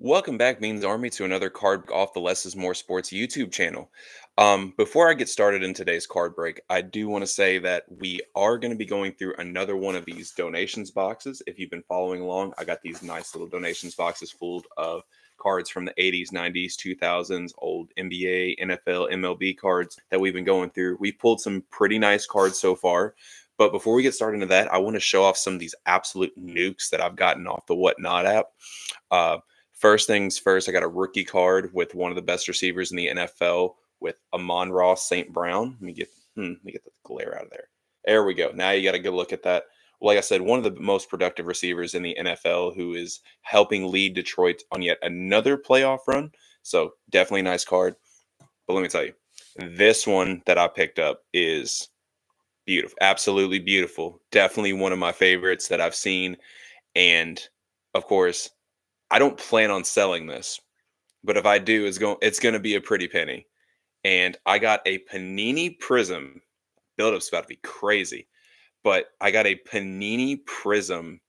Welcome back, Means Army, to another card off the Less is More Sports YouTube channel. Before I get started in today's card break, I do want to say that we are going to be going through another one of these donations boxes. If you've been following along, I got these nice little donations boxes full of cards from the 80s, 90s, 2000s, old NBA, NFL, MLB cards that we've been going through. We've pulled some pretty nice cards so far. But before we get started into that, I want to show off some of these absolute nukes that I've gotten off the Whatnot app. Uh, First things first, I got a rookie card with one of the best receivers in the NFL with Amon-Ra St. Brown. Let me get the glare out of there. There we go. Now you got a good look at that. Like I said, one of the most productive receivers in the NFL who is helping lead Detroit on yet another playoff run. So definitely a nice card. But let me tell you, this one that I picked up is beautiful. Absolutely beautiful. Definitely one of my favorites that I've seen. And of course, I don't plan on selling this, but if I do, it's going to be a pretty penny. And I got a Panini Prism. Build-up's about to be crazy, but I got a Panini Prism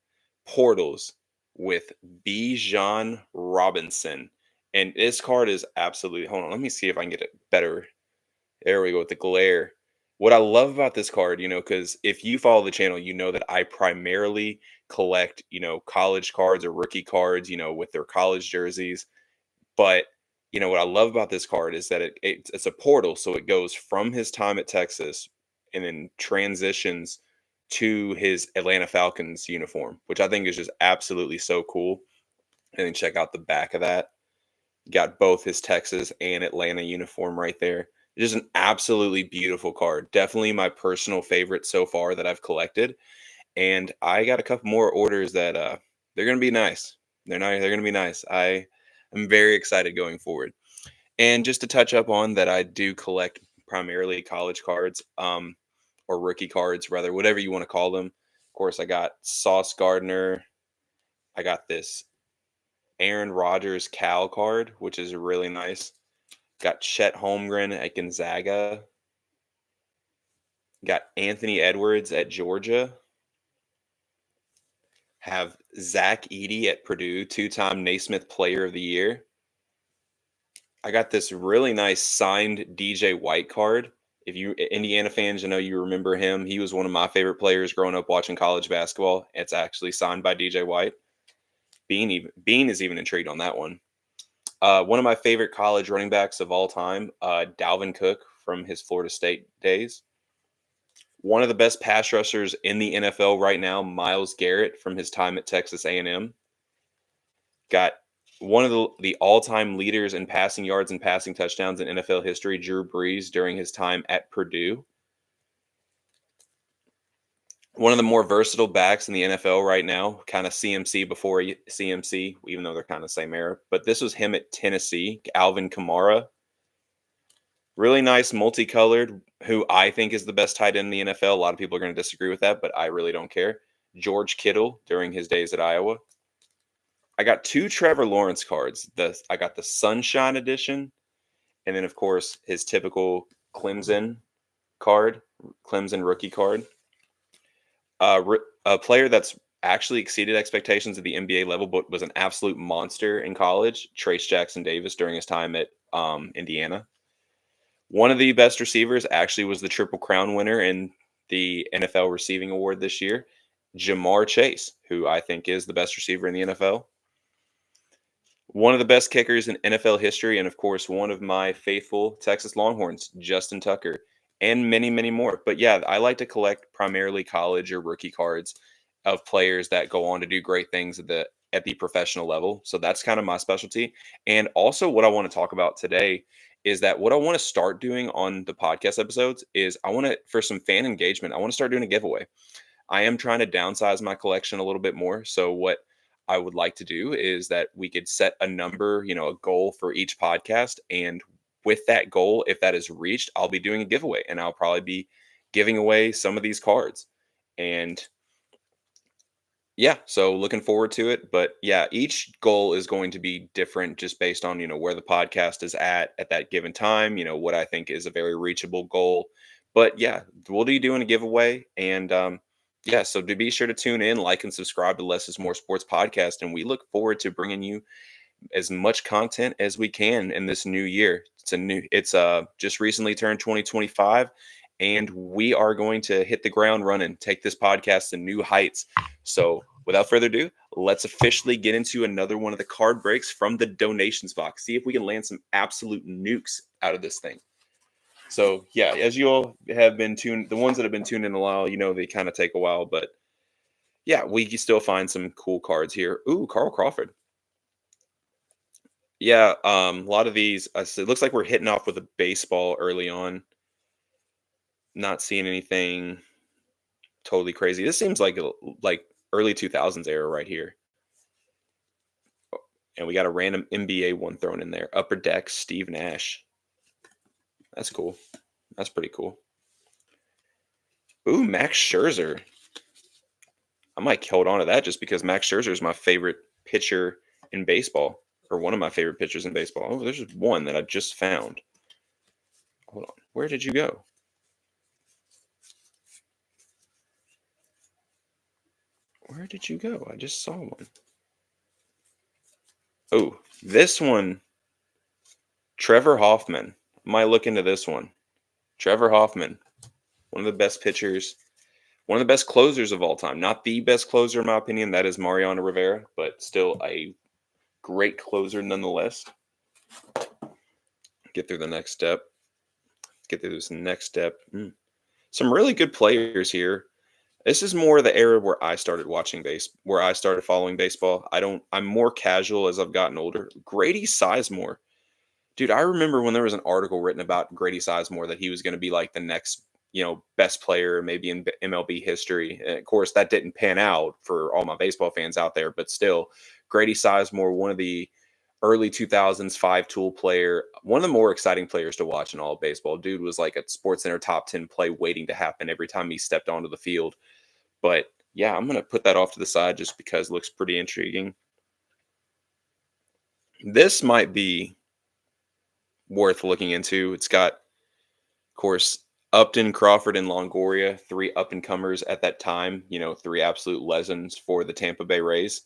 Portals with Bijan Robinson, and this card is absolutely. Hold on, let me see if I can get it better. There we go with the glare. What I love about this card, because if you follow the channel, you know that I primarily collect, college cards or rookie cards, with their college jerseys. But what I love about this card is that it's a portal, so it goes from his time at Texas and then transitions to his Atlanta Falcons uniform, which I think is just absolutely so cool. And then check out the back of that. Got both his Texas and Atlanta uniform right there. It is an absolutely beautiful card. Definitely my personal favorite so far that I've collected. And I got a couple more orders that they're gonna be nice. They're gonna be nice. I am very excited going forward. And just to touch up on that, I do collect primarily college cards, or rookie cards, rather, whatever you want to call them. Of course, I got Sauce Gardner. I got this Aaron Rodgers Cal card, which is really nice. Got Chet Holmgren at Gonzaga. Got Anthony Edwards at Georgia. Have Zach Edey at Purdue, two-time Naismith Player of the Year. I got this really nice signed DJ White card. If you Indiana fans, you remember him. He was one of my favorite players growing up watching college basketball. It's actually signed by DJ White. Bean is even intrigued on that one. One of my favorite college running backs of all time, Dalvin Cook from his Florida State days. One of the best pass rushers in the NFL right now, Myles Garrett from his time at Texas A&M. Got one of the all-time leaders in passing yards and passing touchdowns in NFL history, Drew Brees, during his time at Purdue. One of the more versatile backs in the NFL right now, kind of CMC before CMC, even though they're kind of the same era. But this was him at Tennessee, Alvin Kamara. Really nice, multicolored, who I think is the best tight end in the NFL. A lot of people are going to disagree with that, but I really don't care. George Kittle during his days at Iowa. I got two Trevor Lawrence cards. I got the Sunshine Edition, and then of course his typical Clemson card, Clemson rookie card. A player that's actually exceeded expectations at the NBA level, but was an absolute monster in college. Trace Jackson Davis during his time at Indiana. One of the best receivers actually was the Triple Crown winner in the NFL receiving award this year, Jamar Chase, who I think is the best receiver in the NFL. One of the best kickers in NFL history, and of course, one of my faithful Texas Longhorns, Justin Tucker, and many, many more. But yeah, I like to collect primarily college or rookie cards of players that go on to do great things at the professional level. So that's kind of my specialty. And also, what I want to talk about today is that what I want to start doing on the podcast episodes is for some fan engagement, I want to start doing a giveaway. I am trying to downsize my collection a little bit more. So what I would like to do is that we could set a number, a goal for each podcast. And with that goal, if that is reached, I'll be doing a giveaway and I'll probably be giving away some of these cards. And yeah, so looking forward to it. But yeah, each goal is going to be different just based on, where the podcast is at that given time, what I think is a very reachable goal. But yeah, we'll be doing a giveaway. And yeah, so to be sure to tune in, like, and subscribe to Less is More Sports podcast. And we look forward to bringing you as much content as we can in this new year. It's just recently turned 2025, and we are going to hit the ground running, take this podcast to new heights. So without further ado, let's officially get into another one of the card breaks from the donations box. See if we can land some absolute nukes out of this thing. So yeah, as you all have been tuned, the ones that have been tuned in a while, they kind of take a while, but yeah, we can still find some cool cards here. Ooh, Carl Crawford. Yeah, a lot of these. So it looks like we're hitting off with a baseball early on. Not seeing anything totally crazy. This seems like early 2000s era right here. And we got a random NBA one thrown in there. Upper Deck, Steve Nash. That's cool. That's pretty cool. Ooh, Max Scherzer. I might hold on to that just because Max Scherzer is my favorite pitcher in baseball, or one of my favorite pitchers in baseball. Oh, there's one that I just found. Hold on. Where did you go? Where did you go? I just saw one. Oh, this one. Trevor Hoffman. I might look into this one. Trevor Hoffman. One of the best pitchers. One of the best closers of all time. Not the best closer, in my opinion. That is Mariano Rivera, but still a great closer nonetheless. Get through the next step. Get through this next step. Some really good players here. This is more the era where I started where I started following baseball. I'm more casual as I've gotten older. Grady Sizemore. Dude, I remember when there was an article written about Grady Sizemore that he was going to be like the next, best player maybe in MLB history. And of course, that didn't pan out for all my baseball fans out there, but still, Grady Sizemore, one of the early 2000s five-tool player, one of the more exciting players to watch in all of baseball. Dude was like a SportsCenter top 10 play waiting to happen every time he stepped onto the field. But yeah, I'm going to put that off to the side just because it looks pretty intriguing. This might be worth looking into. It's got, of course, Upton, Crawford, and Longoria, three up-and-comers at that time, three absolute legends for the Tampa Bay Rays.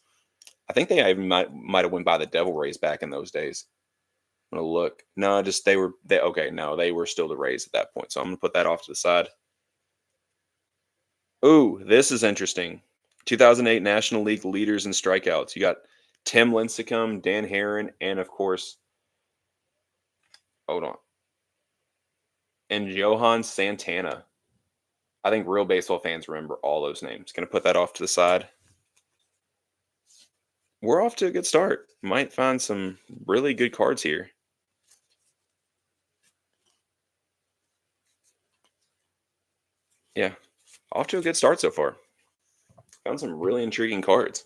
I think they even might have went by the Devil Rays back in those days. I'm going to look. No, just they were still the Rays at that point. So I'm going to put that off to the side. Ooh, this is interesting. 2008 National League leaders in strikeouts. You got Tim Lincecum, Dan Herron, and of course, hold on, and Johan Santana. I think real baseball fans remember all those names. Going to put that off to the side. We're off to a good start. Might find some really good cards here. Yeah, off to a good start so far. Found some really intriguing cards.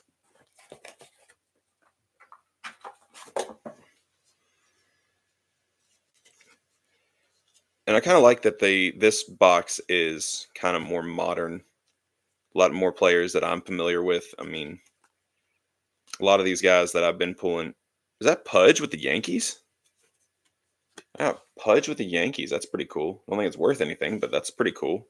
And I kind of like that this box is kind of more modern. A lot more players that I'm familiar with. I mean, a lot of these guys that I've been pulling. Is that Pudge with the Yankees? Yeah, Pudge with the Yankees. That's pretty cool. I don't think it's worth anything, but that's pretty cool.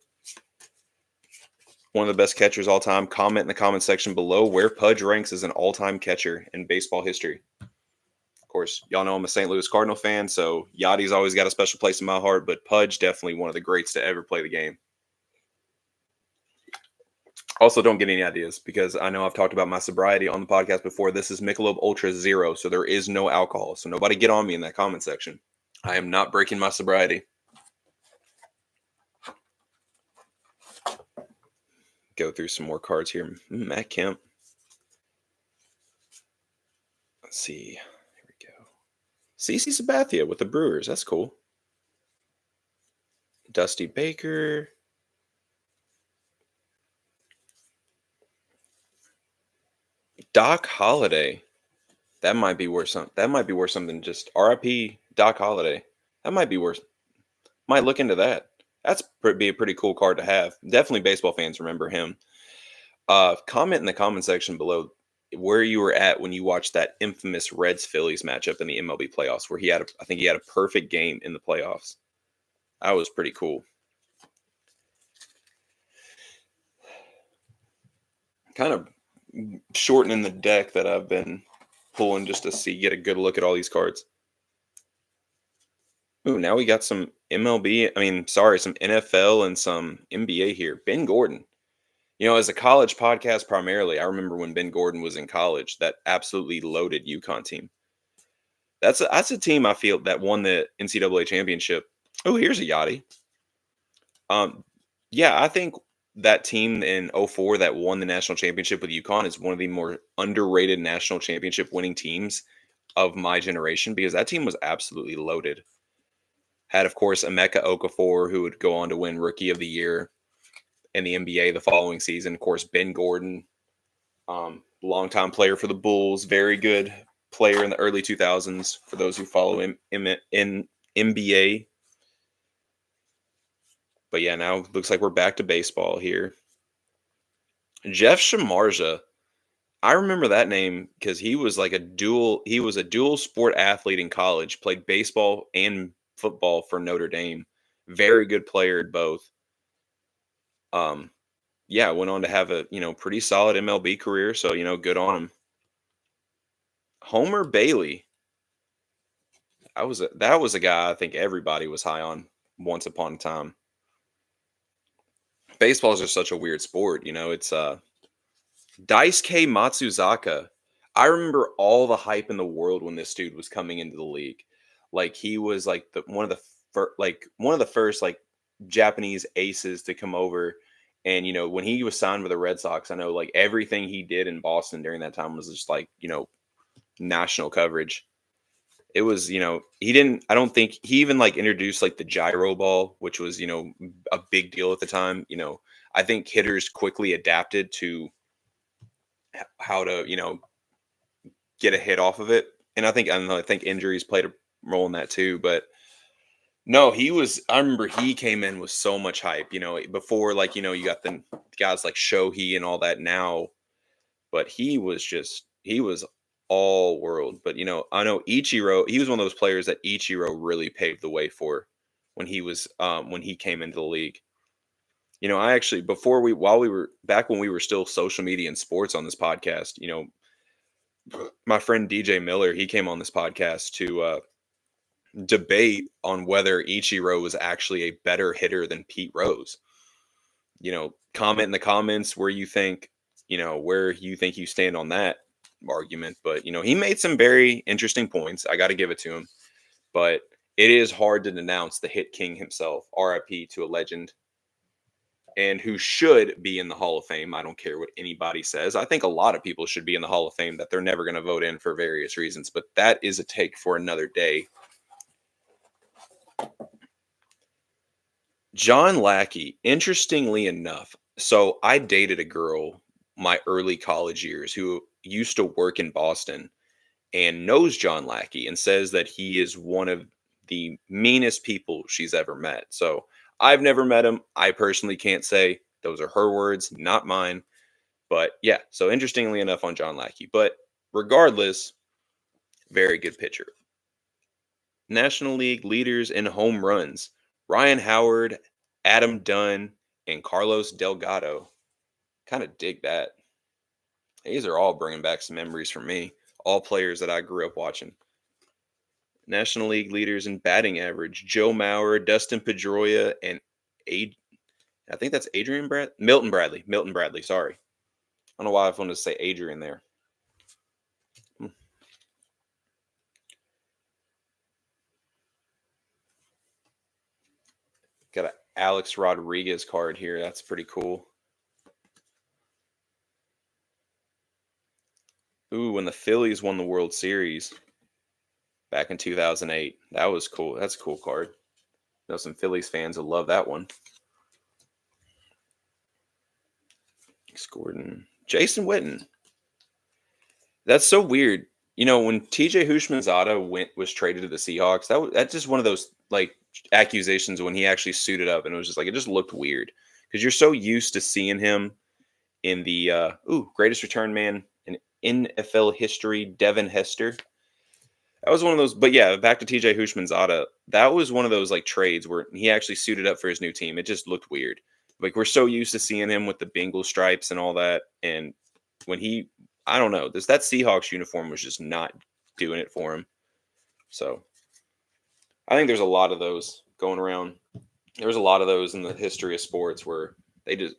One of the best catchers all time. Comment in the comment section below where Pudge ranks as an all-time catcher in baseball history. Of course, y'all know I'm a St. Louis Cardinal fan, so Yachty's always got a special place in my heart, but Pudge definitely one of the greats to ever play the game. Also, don't get any ideas because I know I've talked about my sobriety on the podcast before. This is Michelob Ultra Zero, so there is no alcohol. So nobody get on me in that comment section. I am not breaking my sobriety. Go through some more cards here. Matt Kemp. Let's see. Here we go. CC Sabathia with the Brewers. That's cool. Dusty Baker. Doc Holliday. That might be worth something. That might be worth something. Just RIP Doc Holliday. That might be worth. Might look into that. That's be a pretty cool card to have. Definitely baseball fans remember him. Comment in the comment section below where you were at when you watched that infamous Reds Phillies matchup in the MLB playoffs, where I think he had a perfect game in the playoffs. That was pretty cool. Kind of shortening the deck that I've been pulling just to get a good look at all these cards. Ooh, now we got some MLB. I mean, sorry, some NFL and some NBA here. Ben Gordon. As a college podcast primarily, I remember when Ben Gordon was in college, that absolutely loaded UConn team. That's a team I feel that won the NCAA championship. Oh, here's a Yachty. Um, yeah, I think that team in '04 that won the national championship with UConn is one of the more underrated national championship winning teams of my generation because that team was absolutely loaded. Had, of course, Emeka Okafor, who would go on to win Rookie of the Year in the NBA the following season. Of course, Ben Gordon, longtime player for the Bulls, very good player in the early 2000s for those who follow him in NBA. But yeah, now looks like we're back to baseball here. Jeff Shamarja. I remember that name because he was a dual sport athlete in college, played baseball and football for Notre Dame. Very good player at both. Yeah, went on to have a, pretty solid MLB career, so, good on him. Homer Bailey. That was a guy I think everybody was high on once upon a time. Baseball is just such a weird sport, it's Daisuke Matsuzaka. I remember all the hype in the world when this dude was coming into the league. Like he was like one of the first like Japanese aces to come over. And when he was signed with the Red Sox, I know like everything he did in Boston during that time was just like, national coverage. It was, he didn't I don't think he even like introduced like the gyro ball, which was, a big deal at the time. I think hitters quickly adapted to how to get a hit off of it, and I think injuries played a role in that too. But no, he was. I remember he came in with so much hype. Before like you got the guys like Shohei and all that now, but he was all world. But I know Ichiro. He was one of those players that Ichiro really paved the way for when he came into the league. I actually while we were back when we were still social media and sports on this podcast, my friend DJ Miller, he came on this podcast to debate on whether Ichiro was actually a better hitter than Pete Rose. Comment in the comments where you think you stand on that argument. But he made some very interesting points. I got to give it to him. But it is hard to denounce the hit king himself. RIP to a legend. And who should be in the Hall of Fame. I don't care what anybody says. I think a lot of people should be in the Hall of Fame that they're never going to vote in for various reasons, but that is a take for another day. John Lackey, interestingly enough, so I dated a girl my early college years who used to work in Boston and knows John Lackey and says that he is one of the meanest people she's ever met. So I've never met him. I personally can't say. Those are her words, not mine. But yeah, so interestingly enough on John Lackey. But regardless, very good pitcher. National League leaders in home runs. Ryan Howard, Adam Dunn, and Carlos Delgado. Kind of dig that. These are all bringing back some memories for me. All players that I grew up watching. National League leaders in batting average: Joe Mauer, Dustin Pedroia, and I think that's Milton Bradley. Milton Bradley, sorry. I don't know why I wanted to say Adrian there. Got an Alex Rodriguez card here. That's pretty cool. Ooh, when the Phillies won the World Series back in 2008. That was cool. That's a cool card. I know some Phillies fans will love that one. Gordon. Jason Witten. That's so weird. When TJ Houshmandzadeh was traded to the Seahawks, that's just one of those like accusations when he actually suited up, and it was just like it just looked weird because you're so used to seeing him in the greatest return man in NFL history, Devin Hester. That was one of those. But yeah, back to TJ Houshmandzadeh. That was one of those like trades where he actually suited up for his new team. It just looked weird. Like we're so used to seeing him with the Bengal stripes and all that, and when I don't know. That Seahawks uniform was just not doing it for him. So I think there's a lot of those going around. There's a lot of those in the history of sports where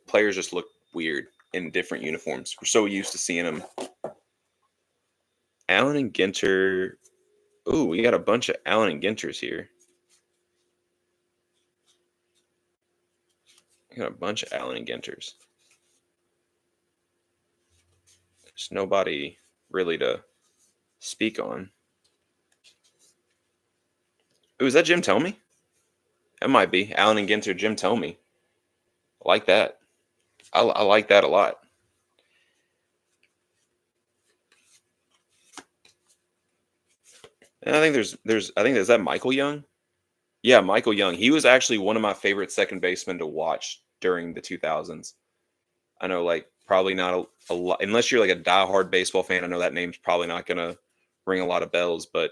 players just look weird in different uniforms. We're so used to seeing them. Allen and Ginter. Ooh, we got a bunch of Allen and Ginters here. We got a bunch of Allen and Ginters. There's nobody really to speak on. Ooh, is that Jim Thome? That might be Allen and Ginter, Jim Thome. I like that. I like that a lot. And I think is that Michael Young? Yeah, Michael Young. He was actually one of my favorite second basemen to watch during the 2000s. I know, like, probably not a lot, unless you're like a diehard baseball fan. I know that name's probably not going to ring a lot of bells, but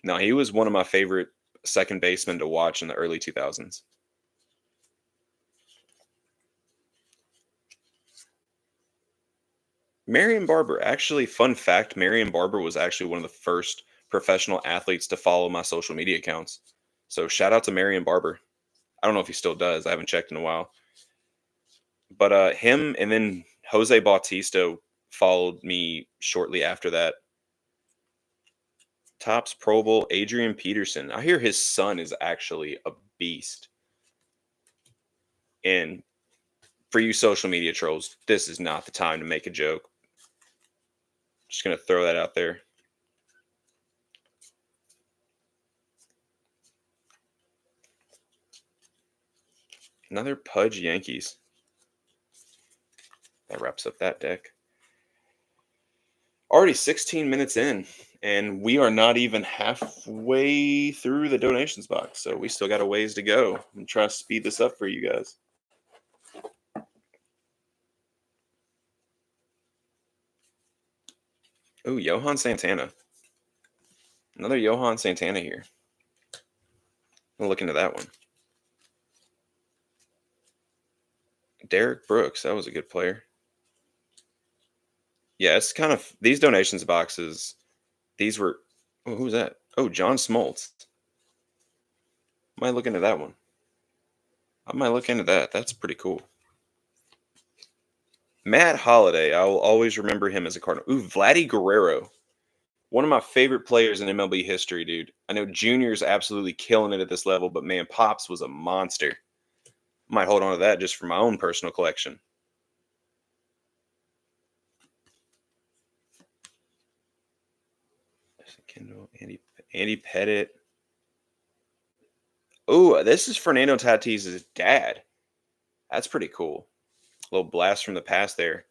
no, he was one of my favorite second basemen to watch in the early 2000s. Marion Barber, actually, fun fact, Marion Barber was actually one of the first professional athletes to follow my social media accounts. So shout out to Marion Barber. I don't know if he still does. I haven't checked in a while. But him and then Jose Bautista followed me shortly after that. Topps Pro Bowl, Adrian Peterson. I hear his son is actually a beast. And for you social media trolls, this is not the time to make a joke. Just going to throw that out there. Another Pudge Yankees. That wraps up that deck. Already 16 minutes in, and we are not even halfway through the donations box, so we still got a ways to go. I'm trying to speed this up for you guys. Oh, Johan Santana. Another Johan Santana here. I'll look into that one. Derek Brooks, that was a good player. Yeah, it's kind of these donations boxes. These were, oh, who's that? Oh, John Smoltz. Might look into that one. I might look into that. That's pretty cool. Matt Holliday, I will always remember him as a Cardinal. Ooh, Vladdy Guerrero. One of my favorite players in MLB history, dude. I know Junior's absolutely killing it at this level, but man, Pops was a monster. Might hold on to that just for my own personal collection. Kendall, Andy Pettit. Oh, this is Fernando Tatis' dad. That's pretty cool. A little blast from the past there.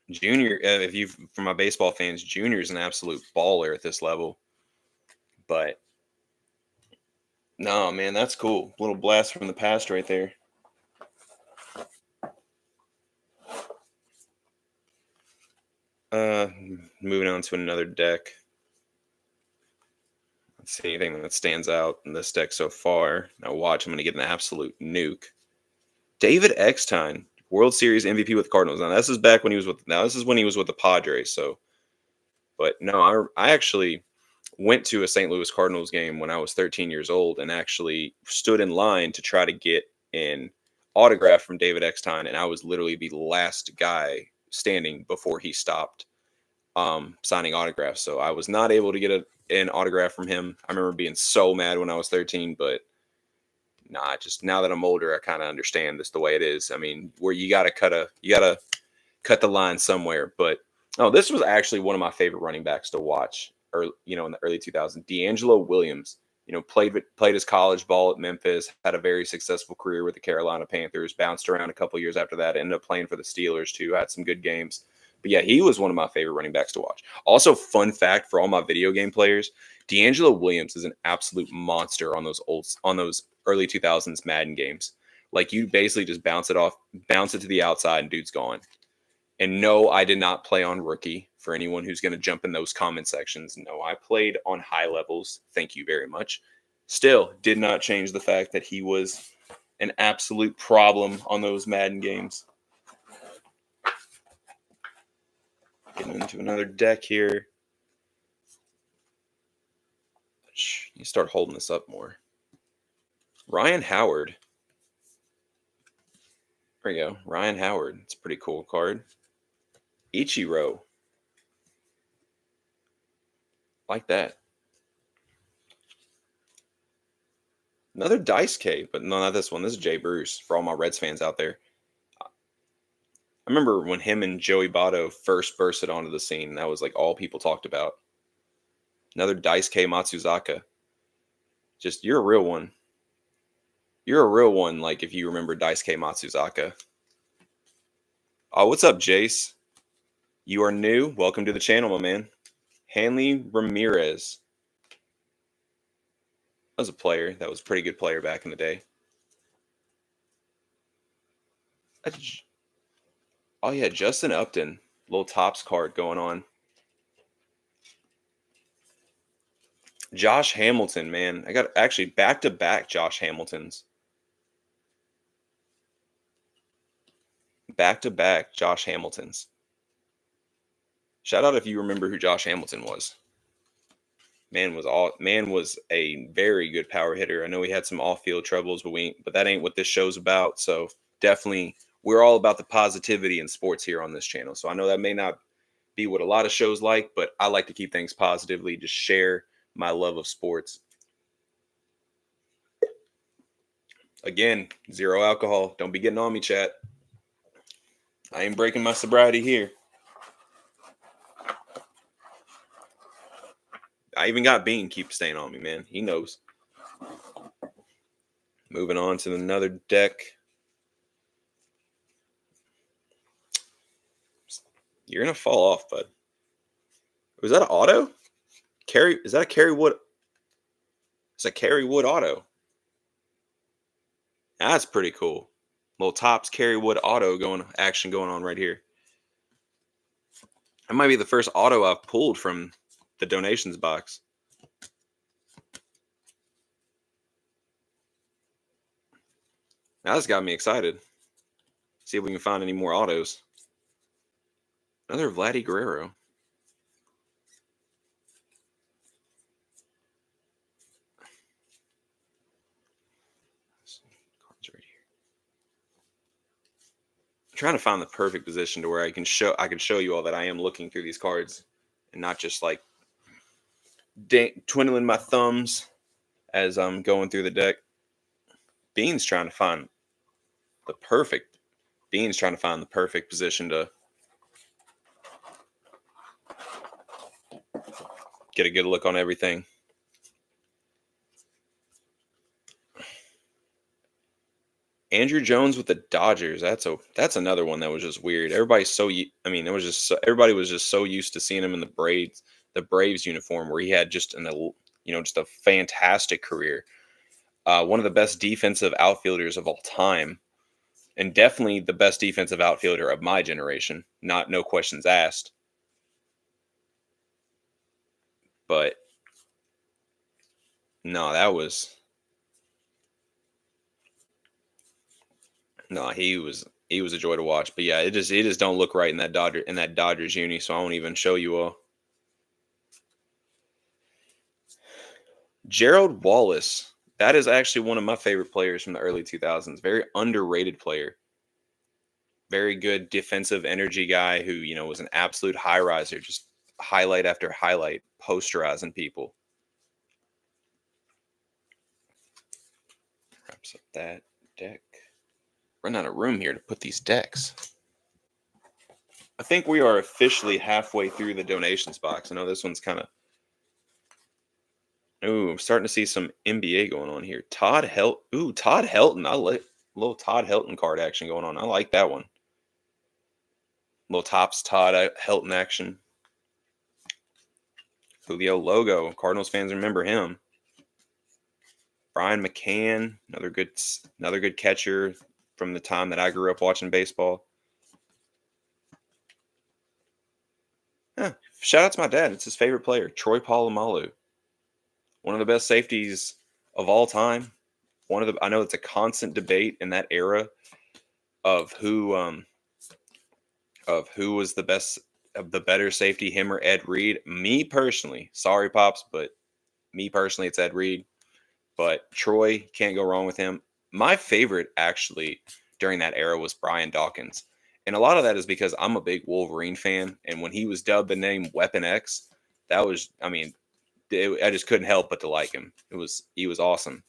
Junior, if you for my baseball fans, Junior is an absolute baller at this level. But no, man, that's cool. A little blast from the past right there. Moving on to another deck. Let's see anything that stands out in this deck so far. Now watch, I'm going to get an absolute nuke. David Eckstein, World Series MVP with the Cardinals. Now this is back when he was with. Now this is when he was with the Padres. So, but no, I actually went to a St. Louis Cardinals game when I was 13 years old and actually stood in line to try to get an autograph from David Eckstein, and I was literally the last guy standing before he stopped signing autographs. So I was not able to get an autograph from him. I remember being so mad when I was 13, but nah, just now that I'm older, I kind of understand this the way it is. I mean, where you gotta cut the line somewhere. But oh, this was actually one of my favorite running backs to watch, or in the early 2000s. DeAngelo Williams, played his college ball at Memphis, had a very successful career with the Carolina Panthers, bounced around a couple years after that, ended up playing for the Steelers too, had some good games. But yeah, he was one of my favorite running backs to watch. Also, fun fact for all my video game players, DeAngelo Williams is an absolute monster on those early 2000s Madden games. Like, you basically just bounce it to the outside, and dude's gone. And no, I did not play on rookie. For anyone who's going to jump in those comment sections, no, I played on high levels. Thank you very much. Still did not change the fact that he was an absolute problem on those Madden games. into another deck here. You start holding this up more. Ryan Howard. There you go. Ryan Howard. It's a pretty cool card. Ichiro. Like that. Another Dice K, but no, not this one. This is Jay Bruce for all my Reds fans out there. I remember when him and Joey Votto first bursted onto the scene. That was like all people talked about. Another Dice K Matsuzaka. Just, you're a real one. You're a real one, like, if you remember Dice K Matsuzaka. Oh, what's up, Jace? You are new. Welcome to the channel, my man. Hanley Ramirez. That was a player. That was a pretty good player back in the day. Oh, yeah, Justin Upton. Little Topps card going on. Josh Hamilton, man. I got actually back-to-back Josh Hamiltons. Back-to-back Josh Hamiltons. Shout out if you remember who Josh Hamilton was. Man was a very good power hitter. I know he had some off-field troubles, but that ain't what this show's about. So definitely, we're all about the positivity in sports here on this channel. So I know that may not be what a lot of shows like, but I like to keep things positively, just share my love of sports. Again, zero alcohol. Don't be getting on me, chat. I ain't breaking my sobriety here. I even got Bean keep staying on me, man. He knows. Moving on to another deck. You're going to fall off, bud. Was that an auto? Is that a Kerry Wood? It's a Kerry Wood auto. That's pretty cool. Little Topps Kerry Wood auto action going on right here. That might be the first auto I've pulled from the donations box. Now that's got me excited. See if we can find any more autos. Another Vladdy Guerrero. Cards right here. I'm trying to find the perfect position to where I can show you all that I am looking through these cards and not just like twiddling my thumbs as I'm going through the deck. Bean's trying to find the perfect position to get a good look on everything. Andrew Jones with the Dodgers. That's another one that was just weird. Everybody was just so used to seeing him in the Braves uniform, where he had just a fantastic career. One of the best defensive outfielders of all time, and definitely the best defensive outfielder of my generation. No questions asked. But no, he was a joy to watch. But yeah, it just don't look right in that Dodgers uni, so I won't even show you all. Gerald Wallace. That is actually one of my favorite players from the early 2000s. Very underrated player. Very good defensive energy guy who, was an absolute high riser, just highlight after highlight, posterizing people. Wraps up that deck. Run out of room here to put these decks. I think we are officially halfway through the donations box. I know this one's kind of... Ooh, I'm starting to see some NBA going on here. Todd Helton. I like a little Todd Helton card action going on. I like that one. Little Topps Todd Helton action. Julio logo. Cardinals fans remember him. Brian McCann, another good catcher from the time that I grew up watching baseball. Yeah, shout out to my dad. It's his favorite player, Troy Polamalu. One of the best safeties of all time. I know it's a constant debate in that era of who was the best the better safety, him or Ed Reed. Me personally, sorry, Pops, but me personally, it's Ed Reed. But Troy, can't go wrong with him. My favorite, actually, during that era was Brian Dawkins. And a lot of that is because I'm a big Wolverine fan. And when he was dubbed the name Weapon X, that was, I mean, I just couldn't help but to like him. He was awesome.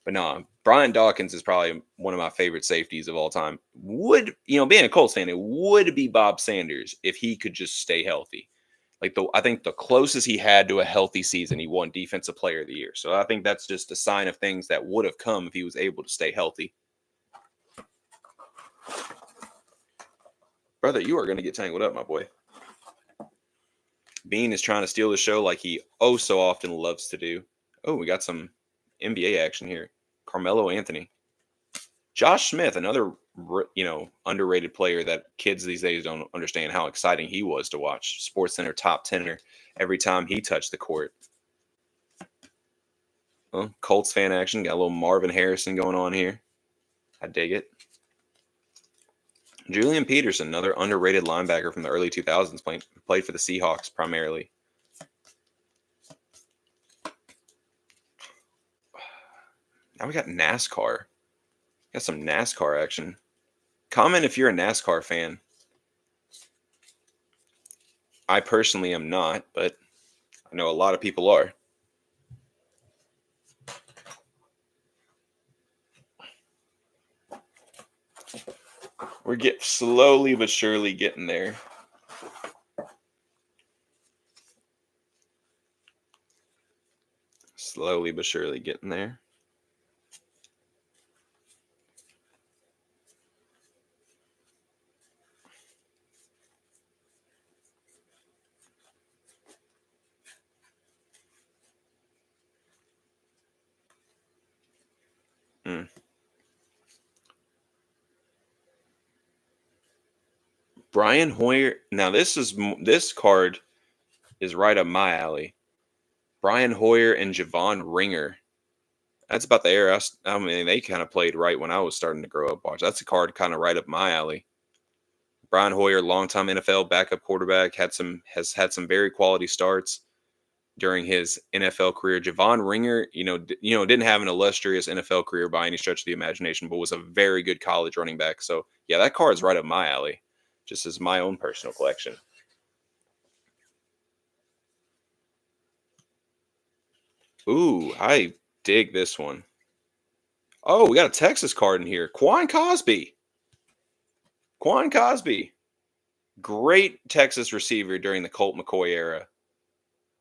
But no, Brian Dawkins is probably one of my favorite safeties of all time. Would, being a Colts fan, it would be Bob Sanders if he could just stay healthy. I think the closest he had to a healthy season, he won Defensive Player of the Year. So I think that's just a sign of things that would have come if he was able to stay healthy. Brother, you are going to get tangled up, my boy. Bean is trying to steal the show like he so often loves to do. Oh, we got some NBA action here. Carmelo Anthony. Josh Smith, another underrated player that kids these days don't understand how exciting he was to watch. SportsCenter top 10er every time he touched the court. Well, Colts fan action. Got a little Marvin Harrison going on here. I dig it. Julian Peterson, another underrated linebacker from the early 2000s, played for the Seahawks primarily. Now we got NASCAR. Got some NASCAR action. Comment if you're a NASCAR fan. I personally am not, but I know a lot of people are. We're slowly but surely getting there. Slowly but surely getting there. Brian Hoyer. Now this card is right up my alley. Brian Hoyer and Javon Ringer. That's about the era. I mean, they kind of played right when I was starting to grow up. Watch. That's a card kind of right up my alley. Brian Hoyer, longtime NFL backup quarterback, has had some very quality starts during his NFL career. Javon Ringer, didn't have an illustrious NFL career by any stretch of the imagination, but was a very good college running back. So yeah, that card's right up my alley. Just as my own personal collection. Ooh, I dig this one. Oh, we got a Texas card in here. Quan Cosby. Great Texas receiver during the Colt McCoy era.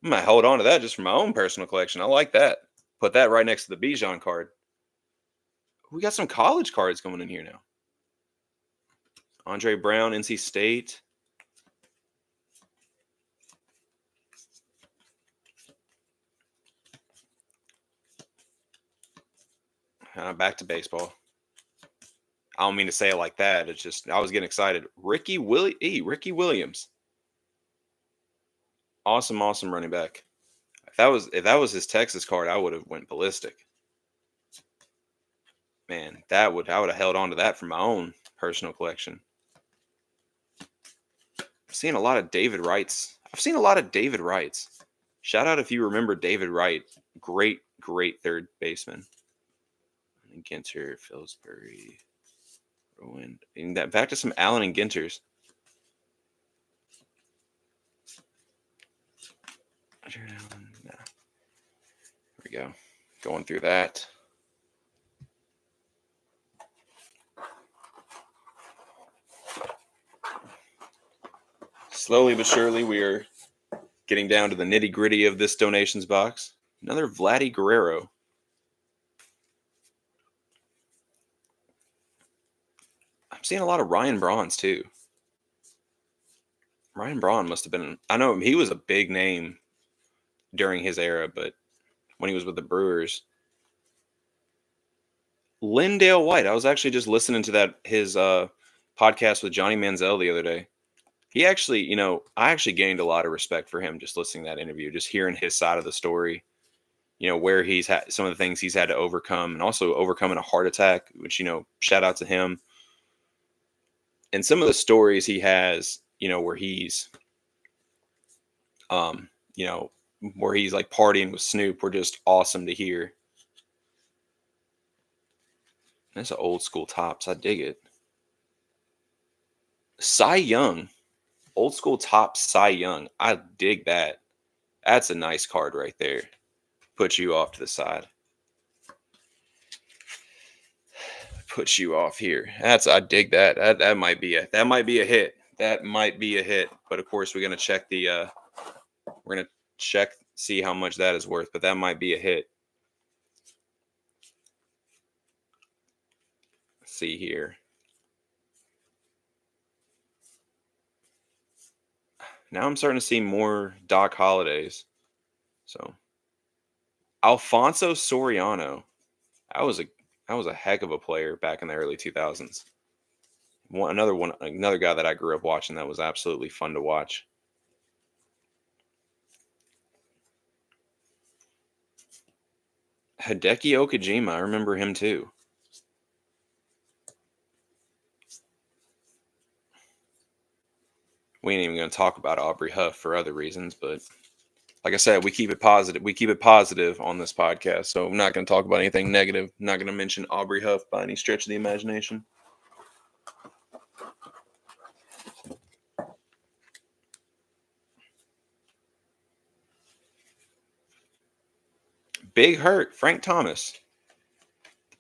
I might hold on to that just for my own personal collection. I like that. Put that right next to the Bijan card. We got some college cards coming in here now. Andre Brown, NC State. Back to baseball. I don't mean to say it like that. It's just I was getting excited. Ricky Williams. Awesome running back. If that was his Texas card, I would have went ballistic. Man, I would have held on to that for my own personal collection. I've seen a lot of David Wrights. Shout out if you remember David Wright. Great third baseman. Ginter, Pillsbury, Rowan. And that back to some Allen and Ginters. Here we go. Going through that. Slowly but surely, we are getting down to the nitty-gritty of this donations box. Another Vladdy Guerrero. I'm seeing a lot of Ryan Braun's too. Ryan Braun must have been, I know he was a big name during his era, but when he was with the Brewers. LenDale White. I was actually just listening to his podcast with Johnny Manziel the other day. He actually, I actually gained a lot of respect for him just listening to that interview, just hearing his side of the story, where he's had some of the things he's had to overcome and also overcoming a heart attack, which, shout out to him. And some of the stories he has, where he's um, you know, where he's like partying with Snoop were just awesome to hear. That's an old school Tops. I dig it. Cy Young, old school Tops Cy Young. I dig that. That's a nice card right there. Put you off to the side. Put you off here. I dig that. That might be a hit. That might be a hit. But of course we're gonna check we're gonna check see how much that is worth. But that might be a hit. Let's see here. Now I'm starting to see more Doc Holidays. So Alfonso Soriano. That was a heck of a player back in the early 2000s. Another guy that I grew up watching that was absolutely fun to watch. Hideki Okajima, I remember him too. We ain't even going to talk about Aubrey Huff for other reasons, but like I said, we keep it positive. We keep it positive on this podcast, so I'm not going to talk about anything negative. I'm not going to mention Aubrey Huff by any stretch of the imagination. Big Hurt, Frank Thomas.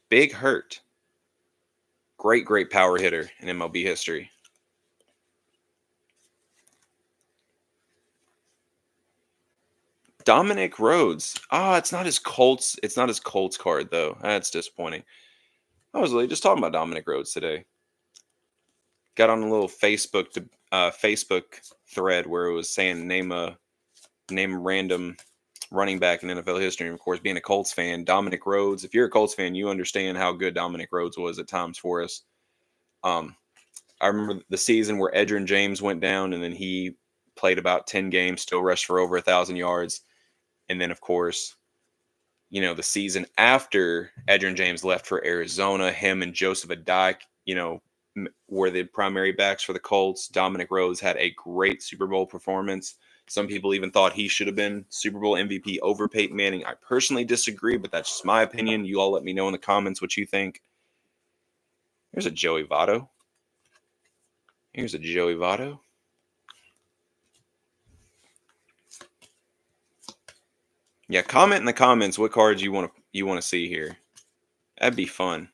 Big Hurt. Great power hitter in MLB history. Dominic Rhodes. It's not his Colts. It's not his Colts card though. That's disappointing. I was really just talking about Dominic Rhodes today. Got on a little Facebook thread where it was saying name a random running back in NFL history. And of course, being a Colts fan, Dominic Rhodes. If you're a Colts fan, you understand how good Dominic Rhodes was at times for us. I remember the season where Edgerrin James went down, and then he played about 10 games, still rushed for over 1,000 yards. And then, of course, the season after Edgerrin James left for Arizona, him and Joseph Adai, were the primary backs for the Colts. Dominic Rhodes had a great Super Bowl performance. Some people even thought he should have been Super Bowl MVP over Peyton Manning. I personally disagree, but that's just my opinion. You all let me know in the comments what you think. Here's a Joey Votto. Yeah, comment in the comments what cards you want to see here. That'd be fun.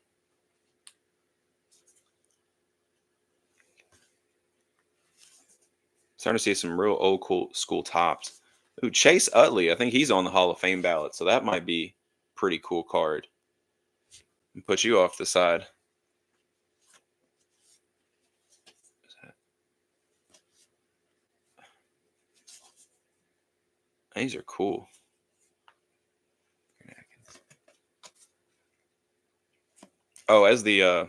Starting to see some real old school Tops. Ooh, Chase Utley. I think he's on the Hall of Fame ballot, so that might be a pretty cool card. And put you off the side. These are cool. Oh, as the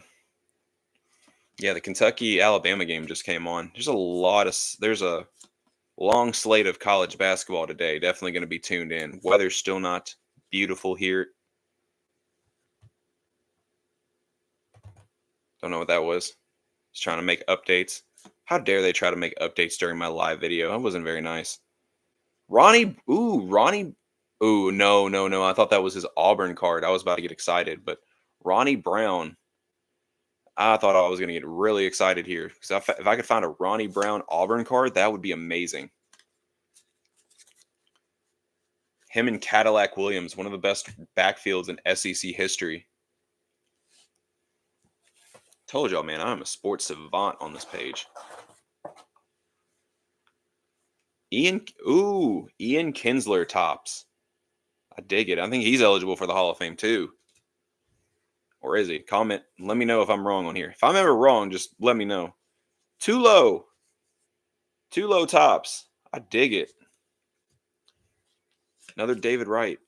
Kentucky Alabama game just came on. There's a long slate of college basketball today. Definitely going to be tuned in. Weather's still not beautiful here. Don't know what that was. Just trying to make updates. How dare they try to make updates during my live video? That wasn't very nice. Ronnie. Ooh, no. I thought that was his Auburn card. I was about to get excited, but Ronnie Brown. I thought I was going to get really excited here because if I could find a Ronnie Brown Auburn card, that would be amazing. Him and Cadillac Williams, one of the best backfields in SEC history. Told y'all, man, I'm a sports savant on this page. Ian Kinsler Tops. I dig it. I think he's eligible for the Hall of Fame too. Or is he? Comment. Let me know if I'm wrong on here. If I'm ever wrong, just let me know. Too low Tops. I dig it. Another David Wright.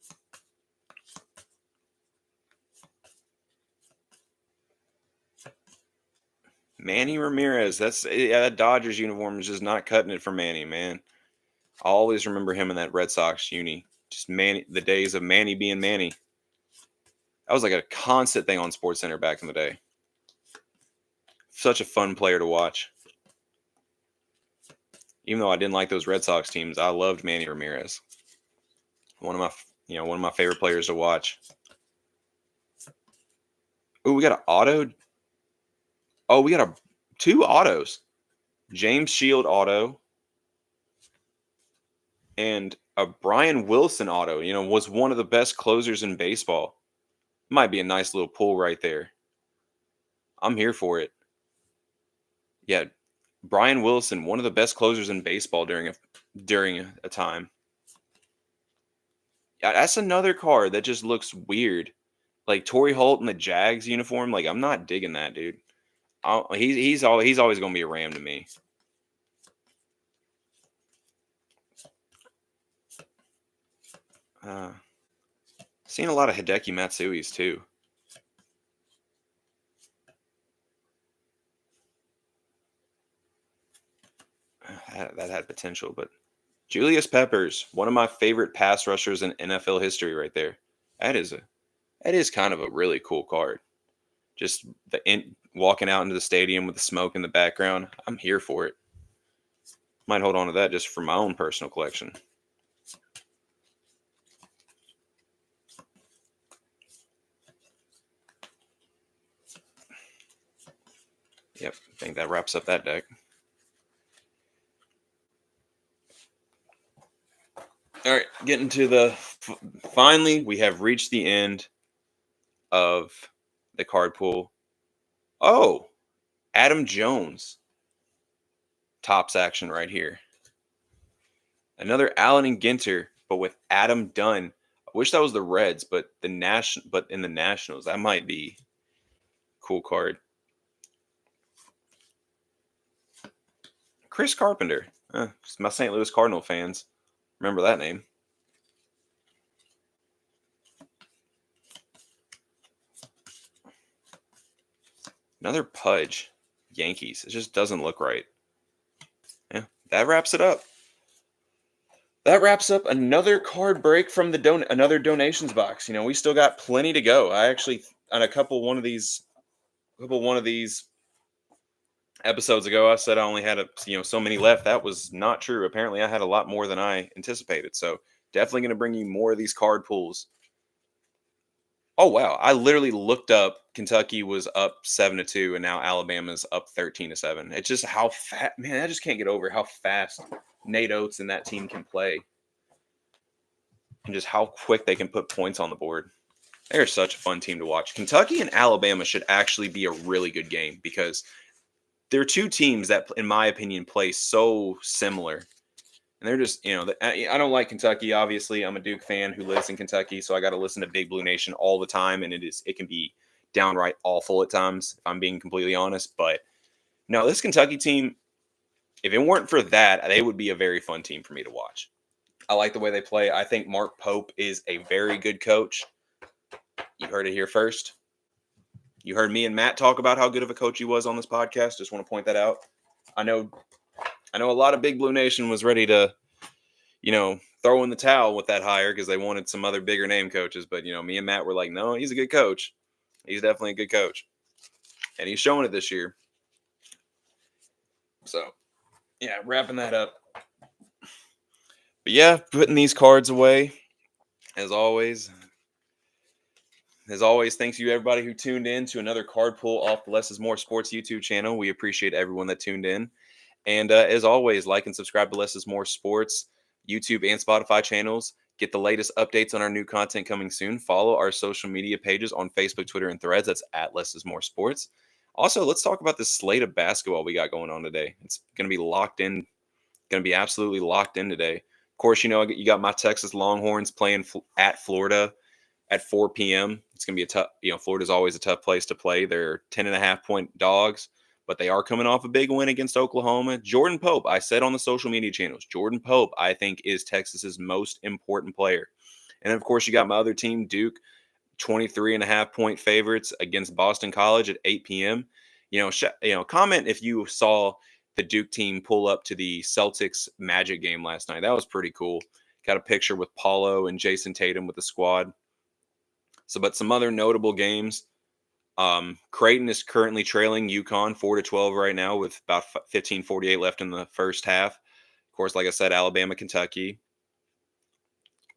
Manny Ramirez. That Dodgers uniform is just not cutting it for Manny, man. I always remember him in that Red Sox uni. Just Manny, the days of Manny being Manny. That was like a constant thing on SportsCenter back in the day. Such a fun player to watch. Even though I didn't like those Red Sox teams, I loved Manny Ramirez. One of my favorite players to watch. Oh, we got an auto. Oh, we got two autos. James Shield auto and a Brian Wilson auto. Was one of the best closers in baseball. Might be a nice little pull right there. I'm here for it. Yeah, Brian Wilson, one of the best closers in baseball during a time. Yeah, that's another card that just looks weird. Like Torrey Holt in the Jags uniform. Like I'm not digging that, dude. He's always going to be a Ram to me. Seeing a lot of Hideki Matsui's too. That had potential, but Julius Peppers, one of my favorite pass rushers in NFL history, right there. That is kind of a really cool card. Just walking out into the stadium with the smoke in the background. I'm here for it. Might hold on to that just for my own personal collection. Yep, I think that wraps up that deck. All right, getting to finally, we have reached the end of the card pool. Oh, Adam Jones. Tops action right here. Another Allen and Ginter, but with Adam Dunn. I wish that was the Reds, but in the Nationals, that might be a cool card. Chris Carpenter. My St. Louis Cardinal fans remember that name. Another Pudge. Yankees. It just doesn't look right. Yeah, that wraps it up. That wraps up another card break from another donations box. We still got plenty to go. I actually on a couple one of these episodes ago, I said I only had so many left. That was not true. Apparently, I had a lot more than I anticipated. So definitely going to bring you more of these card pools. Oh wow! I literally looked up. Kentucky was up 7-2, and now Alabama's up 13-7. It's just how fast, man. I just can't get over how fast Nate Oates and that team can play, and just how quick they can put points on the board. They're such a fun team to watch. Kentucky and Alabama should actually be a really good game because they're two teams that, in my opinion, play so similar. And they're just, I don't like Kentucky, obviously. I'm a Duke fan who lives in Kentucky, so I got to listen to Big Blue Nation all the time, and it can be downright awful at times, if I'm being completely honest. But no, this Kentucky team, if it weren't for that, they would be a very fun team for me to watch. I like the way they play. I think Mark Pope is a very good coach. You heard it here first. You heard me and Matt talk about how good of a coach he was on this podcast. Just want to point that out. I know a lot of Big Blue Nation was ready to, throw in the towel with that hire because they wanted some other bigger name coaches. But, me and Matt were like, no, he's a good coach. He's definitely a good coach. And he's showing it this year. So, yeah, wrapping that up. But, yeah, putting these cards away, as always. As always, thanks you everybody who tuned in to another card pull off the Less is More Sports YouTube channel. We appreciate everyone that tuned in. And as always, like and subscribe to Less is More Sports YouTube and Spotify channels. Get the latest updates on our new content coming soon. Follow our social media pages on Facebook, Twitter, and Threads. That's at Less is More Sports. Also, let's talk about this slate of basketball we got going on today. It's going to be locked in, going to be absolutely locked in today. Of course, you got my Texas Longhorns playing at Florida at 4 p.m. It's going to be a tough, Florida's always a tough place to play. They're 10.5-point dogs, but they are coming off a big win against Oklahoma. Jordan Pope, I said on the social media channels, Jordan Pope, I think, is Texas's most important player. And of course, you got my other team, Duke, 23.5-point favorites against Boston College at 8 p.m. Comment if you saw the Duke team pull up to the Celtics Magic game last night. That was pretty cool. Got a picture with Paulo and Jason Tatum with the squad. But some other notable games. Creighton is currently trailing UConn 4-12 right now with about 15:48 left in the first half. Of course, like I said, Alabama, Kentucky,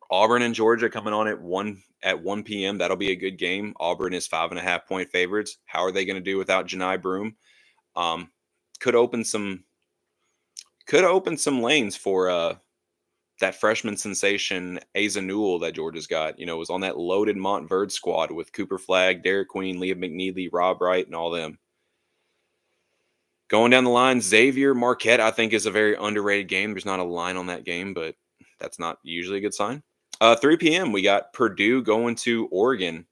Auburn and Georgia coming on at 1 p.m. That'll be a good game. Auburn is 5.5 point favorites. How are they going to do without Janai Broom? Um, could open some lanes for that freshman sensation Asa Newell that Georgia's got. Was on that loaded Montverde squad with Cooper Flagg, Derek Queen, Liam McNeely, Rob Wright, and all them. Going down the line, Xavier Marquette, I think, is a very underrated game. There's not a line on that game, but that's not usually a good sign. 3 p.m., we got Purdue going to Oregon.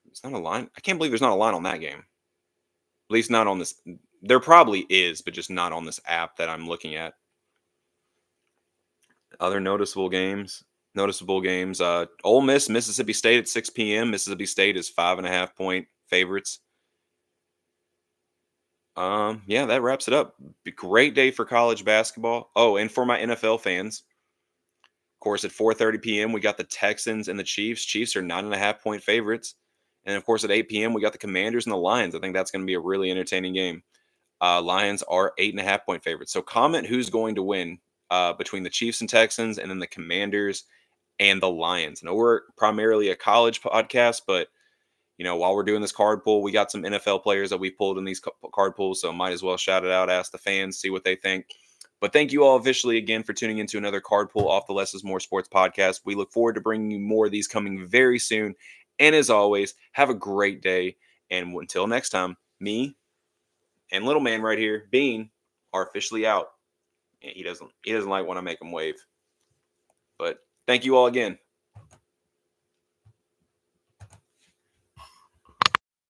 It's not a line. I can't believe there's not a line on that game. At least not on this. There probably is, but just not on this app that I'm looking at. Other noticeable games. Ole Miss, Mississippi State at 6 p.m. Mississippi State is 5.5 point favorites. Yeah, that wraps it up. Great day for college basketball. Oh, and for my NFL fans, of course, at 4:30 p.m. we got the Texans and the Chiefs. Chiefs are 9.5 point favorites, and of course at 8 p.m. we got the Commanders and the Lions. I think that's going to be a really entertaining game. Lions are 8.5 point favorites. So comment who's going to win between the Chiefs and Texans, and then the Commanders and the Lions. I know we're primarily a college podcast, but while we're doing this card pool, we got some NFL players that we pulled in these card pools, so might as well shout it out, ask the fans, see what they think. But thank you all officially again for tuning into another card pool off the Less is More Sports podcast. We look forward to bringing you more of these coming very soon. And as always, have a great day. And until next time, me and little man right here, Bean, are officially out. He doesn't like when I make him wave. But thank you all again.